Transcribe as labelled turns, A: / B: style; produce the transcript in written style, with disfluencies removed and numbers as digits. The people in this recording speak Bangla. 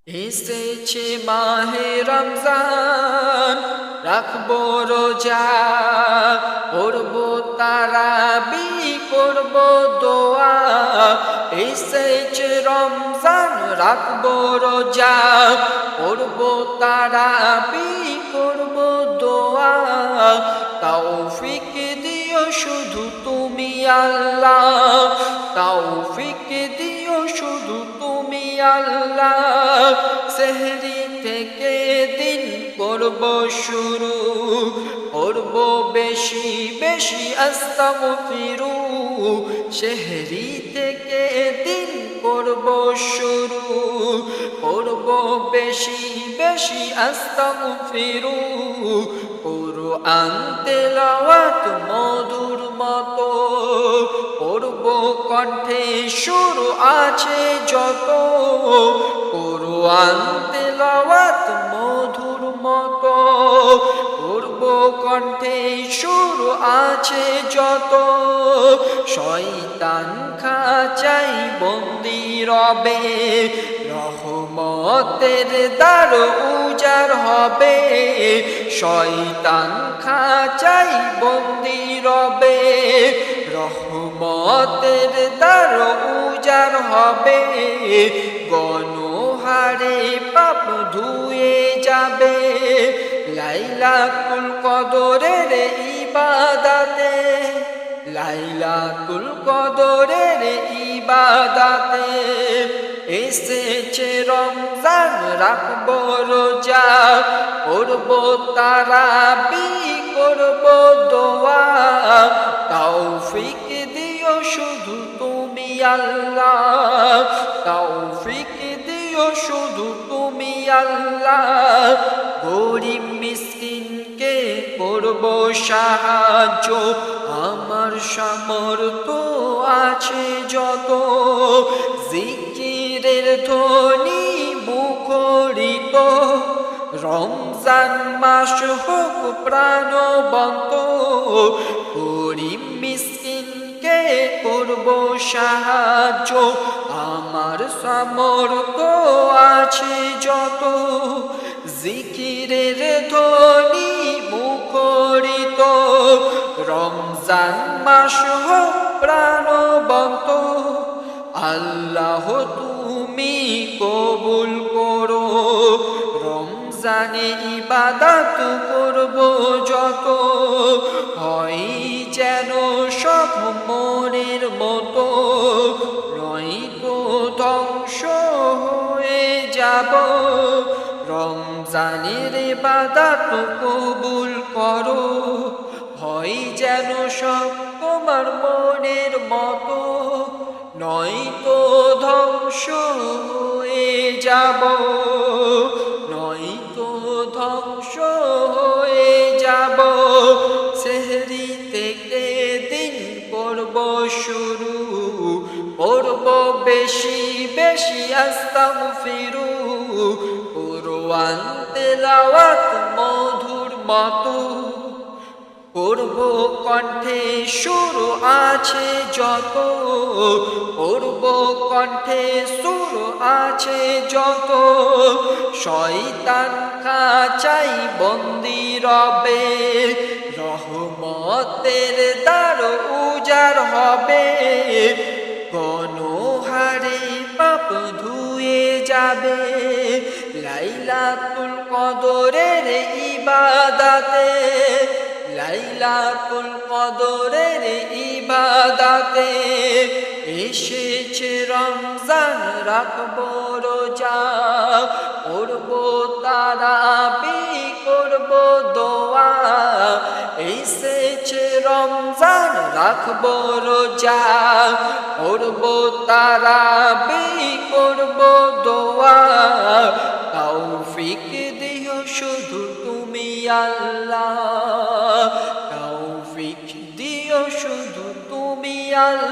A: এসেছে মাহে রমজান, রাখবো রোজা, পড়বো তারাবি, করবো দোয়া। এসেছে রমজান, রাখবো রোজা, পড়বো তারাবি, করবো দোয়া। তৌফিক দিও শুধু তুমি আল্লাহ, তৌফিক দিও শুধু তুমি আল্লাহ। সেহরি থেকে দিন করব শুরু, করব বেশি বেশি আস্তাগফিরু। সেহরি থেকে দিন করব শুরু, করব বেশি বেশি আস্তাগফিরু। কুরআন তেলাওয়াত মধুর মতো, পড়ব কণ্ঠে সুর আছে যত। কুরআন তেলাওয়াত মধুর মতো, পড়ব কণ্ঠে সুর আছে যত। শয়তান খাঁচাই বন্দি রবে, রহমতের দ্বার উজাড় হবে। শয়তান খাঁচাই বন্দি রবে, রহমতের দ্বার উজাড় হবে। গণহারে পাপ ধুয়ে যাবে, লাইলাতুল কদরের ইবাদতে, লাইলাতুল কদরের ইবাদতে। এসেছে রমজান, রাখবো রোজা, পড়বো তারাবি, করবো দোয়া। তৌফিক দিও শুধু তুমি আল্লাহ, তৌফিক দিও শুধু তুমি আল্লাহ। গরিব মিসকিনকে করবো সাহায্য, আমার সামর্থ্য আছে যত। জিকিরের ধ্বনি মুখরিত, রমজান মাস হোক প্রাণবন্ত। গরিব মিসকিনকে করবো সাহায্য, আমার সামর্থ্য আছে যত। জিকিরের ধ্বনি মুখরিত, রমজান মাস হোক প্রাণবন্ত। আল্লাহ তুমি কবুল করো, রমজানে ইবাদত করব যত। হয় যেন সব মনের মতো, নয়তো ধ্বংস হয়ে যাব। রমজানের ইবাদত কবুল করো, হয় যেন সব তোমার মনের মতো, নয়তো ধ্বংস হয়ে যাব, নয়তো ধ্বংস হয়ে যাব। সেহরি থেকে দিন করব শুরু, পড়ব বেশি বেশি আস্তাগফিরু। কুরআন তেলাওয়াত মধুর মতো, পড়ব কণ্ঠে সুর আছে যত। পড়ব কণ্ঠে সুর আছে যত। শয়তান খাঁচাই বন্দি রবে, রহমতের দ্বার উজাড় হবে। গণহারে পাপ ধুয়ে যাবে, লাইলাতুল কদরের ইবাদতে, লাইলাতুল কদরের ইবাদতে। এসেছে রমজান, রাখবো রোজা, পড়বো তারাবি, করবো দোয়া। এসেছে রমজান, রাখবো রোজা, পড়বো তারাবি, করবো দোয়া। তৌফিক দিও শুধু তুমি আল্লাহ, তৌফিক দিও শুধু তুমি আল্লাহ।